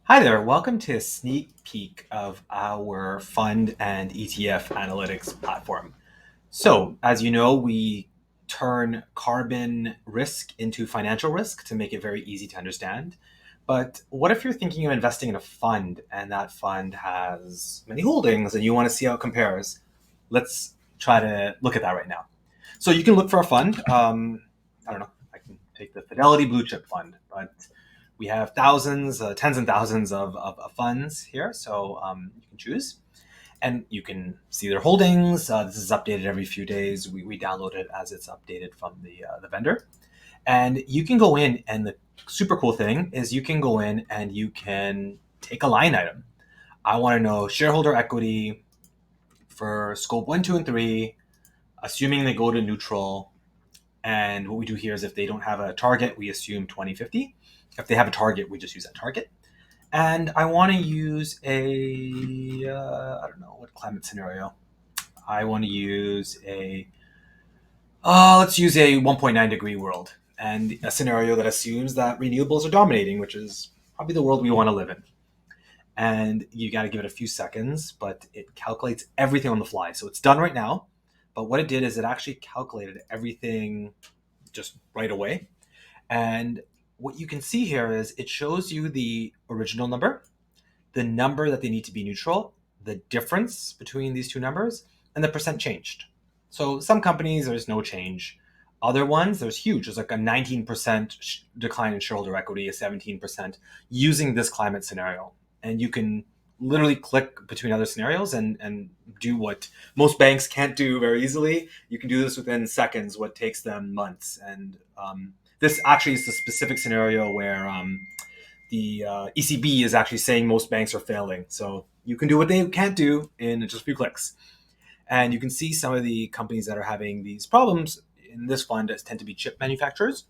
Hi there, welcome to a sneak peek of our fund and ETF analytics platform. So, as you know, we turn carbon risk into financial risk to make it very easy to understand. But what if you're thinking of investing in a fund and that fund has many holdings and you want to see how it compares? Let's try to look at that right now. So, you can look for a fund. I don't know, I can take the Fidelity Blue Chip Fund, but we have thousands, tens and thousands of funds here. So you can choose and you can see their holdings. This is updated every few days. We download it as it's updated from the vendor. And you can go in, and the super cool thing is you can go in and you can take a line item. I want to know shareholder equity for scope one, two, and three, assuming they go to neutral. And what we do here is if they don't have a target, we assume 2050. If they have a target, we just use that target. And I want to use I don't know, what climate scenario? I want to use let's use a 1.9 degree world and a scenario that assumes that renewables are dominating, which is probably the world we want to live in. And you got to give it a few seconds, but it calculates everything on the fly. So it's done right now. But what it did is it actually calculated everything just right away. And what you can see here is it shows you the original number, the number that they need to be neutral, the difference between these two numbers, and the percent changed. So some companies, there's no change. Other ones, there's huge. There's like a 19% decline in shareholder equity, a 17% using this climate scenario. And you can literally click between other scenarios and do what most banks can't do very easily. You can do this within seconds, what takes them months. And this actually is the specific scenario where the ECB is actually saying most banks are failing. So you can do what they can't do in just a few clicks. And you can see some of the companies that are having these problems in this fund tend to be chip manufacturers.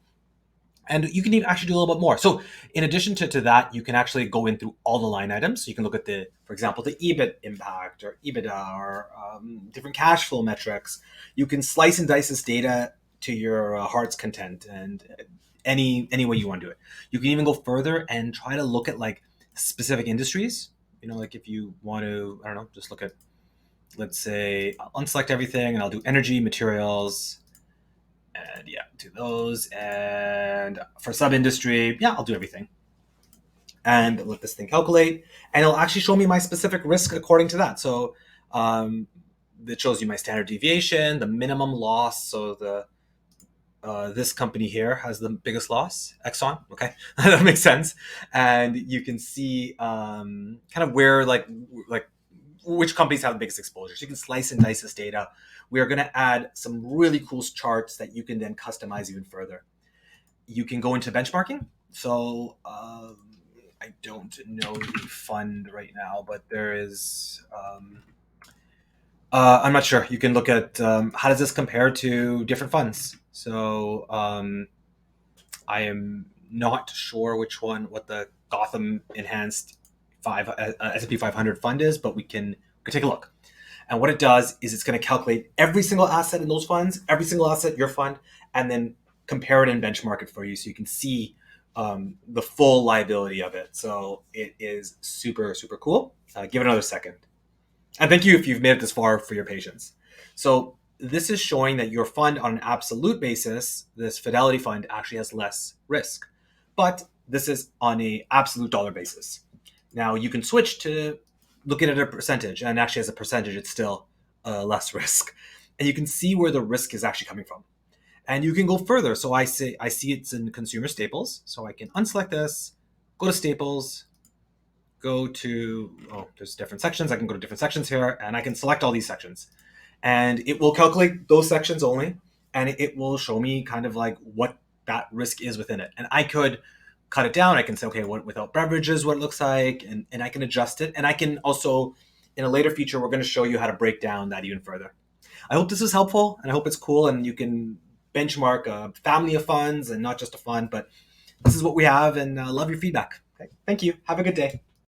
And you can even actually do a little bit more. So in addition to that, you can actually go in through all the line items. So you can look at for example, the EBIT impact or EBITDA or different cash flow metrics. You can slice and dice this data to your heart's content and any way you want to do it. You can even go further and try to look at like specific industries. Like if you want to, I don't know, just look at, let's say, I'll unselect everything and I'll do energy, materials, and yeah, do those. And for sub industry, yeah, I'll do everything. And let this thing calculate, and it'll actually show me my specific risk according to that. So it shows you my standard deviation, the minimum loss. So this company here has the biggest loss, Exxon. Okay, that makes sense. And you can see kind of where like which companies have the biggest exposure. So you can slice and dice this data. We are going to add some really cool charts that you can then customize even further. You can go into benchmarking. So I don't know the fund right now, but there is. I'm not sure. You can look at how does this compare to different funds. So I am not sure what the Gotham Enhanced S&P 500 fund is, but we can take a look. And what it does is it's going to calculate every single asset in those funds, every single asset your fund, and then compare it and benchmark it for you, so you can see the full liability of it. So it is super super cool. Give it another second. And thank you if you've made it this far for your patience. So this is showing that your fund on an absolute basis, this Fidelity fund actually has less risk. But this is on a absolute dollar basis. Now you can switch to looking at a percentage, and actually as a percentage, it's still less risk. And you can see where the risk is actually coming from. And you can go further. So I see it's in consumer staples. So I can unselect this, go to staples, go to, there's different sections. I can go to different sections here, and I can select all these sections. And it will calculate those sections only, and it will show me kind of like what that risk is within it. And I could cut it down. I can say, okay, what without beverages, what it looks like, and I can adjust it. And I can also, in a later feature, we're going to show you how to break down that even further. I hope this was helpful, and I hope it's cool, and you can benchmark a family of funds and not just a fund, but this is what we have, and love your feedback. Okay. Thank you. Have a good day.